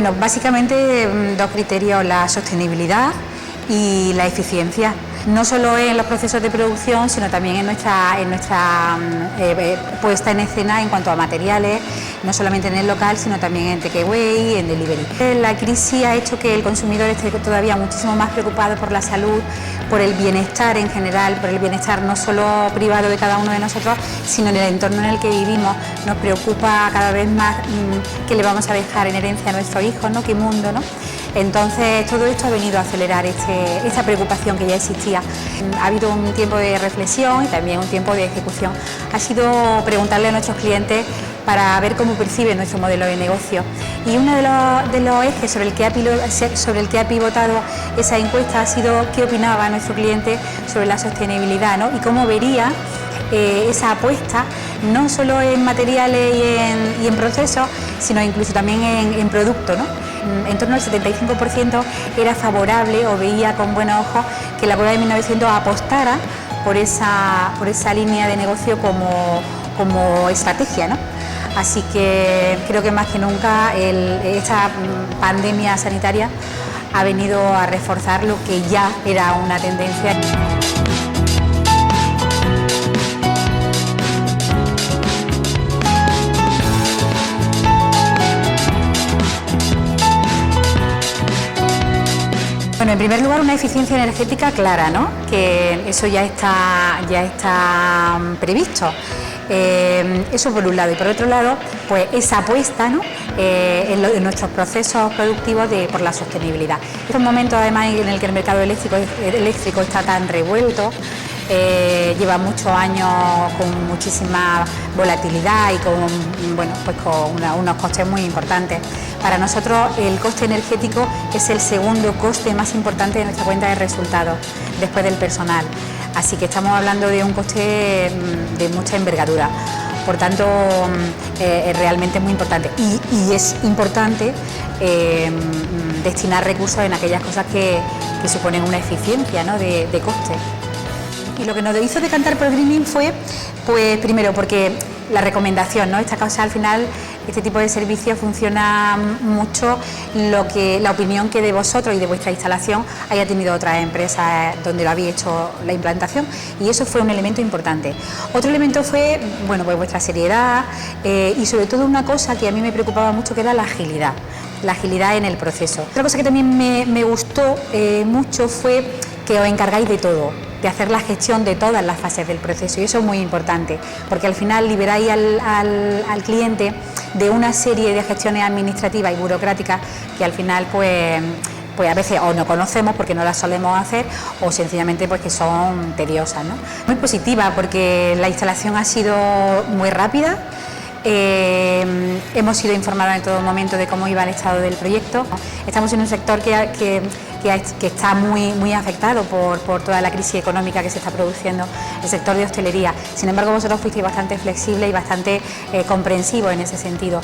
Bueno, básicamente dos criterios: la sostenibilidad y la eficiencia, no solo en los procesos de producción, sino también en nuestra puesta en escena en cuanto a materiales, no solamente en el local, sino también en takeaway, en delivery. La crisis ha hecho que el consumidor esté todavía muchísimo más preocupado por la salud, por el bienestar en general, por el bienestar no solo privado de cada uno de nosotros, sino en el entorno en el que vivimos. Nos preocupa cada vez más qué le vamos a dejar en herencia a nuestros hijos, ¿no? Qué mundo, ¿no? Entonces, todo esto ha venido a acelerar esta preocupación que ya existía. Ha habido un tiempo de reflexión y también un tiempo de ejecución. Ha sido preguntarle a nuestros clientes para ver cómo perciben nuestro modelo de negocio. Y uno de los ejes sobre el que ha pivotado esa encuesta ha sido qué opinaba nuestro cliente sobre la sostenibilidad, ¿no? Y cómo vería esa apuesta, no solo en materiales y en procesos, sino incluso también en productos, ¿no? En torno al 75% era favorable o veía con buenos ojos que la prueba de 1900 apostara por esa línea de negocio como estrategia, ¿no? Así que creo que más que nunca esta pandemia sanitaria ha venido a reforzar lo que ya era una tendencia. Bueno, en primer lugar, una eficiencia energética clara, ¿no? Que eso ya está previsto. Eso por un lado, y por otro lado, pues esa apuesta, ¿no? En nuestros procesos productivos por la sostenibilidad. Es un momento además en el que el mercado eléctrico está tan revuelto, lleva muchos años con muchísima volatilidad y con unos costes muy importantes. Para nosotros el coste energético es el segundo coste más importante de nuestra cuenta de resultados, después del personal. Así que estamos hablando de un coste de mucha envergadura. Por tanto, es realmente muy importante. Y es importante destinar recursos en aquellas cosas que suponen una eficiencia, ¿no? de coste. Y lo que nos hizo decantar por greening fue, pues primero, porque la recomendación, ¿no? Esta cosa al final, este tipo de servicio funciona mucho la opinión que de vosotros y de vuestra instalación haya tenido otras empresas donde lo habéis hecho la implantación, y eso fue un elemento importante. Otro elemento fue, bueno, pues vuestra seriedad y sobre todo una cosa que a mí me preocupaba mucho, que era la agilidad en el proceso. Otra cosa que también me gustó mucho fue que os encargáis de todo, de hacer la gestión de todas las fases del proceso, y eso es muy importante, porque al final liberáis al cliente de una serie de gestiones administrativas y burocráticas que al final pues a veces o no conocemos porque no las solemos hacer, o sencillamente pues que son tediosas, ¿no? Muy positiva, porque la instalación ha sido muy rápida. Hemos sido informados en todo momento de cómo iba el estado del proyecto. Estamos en un sector que está muy afectado por toda la crisis económica que se está produciendo, el sector de hostelería. Sin embargo, vosotros fuisteis bastante flexibles y bastante comprensivos en ese sentido.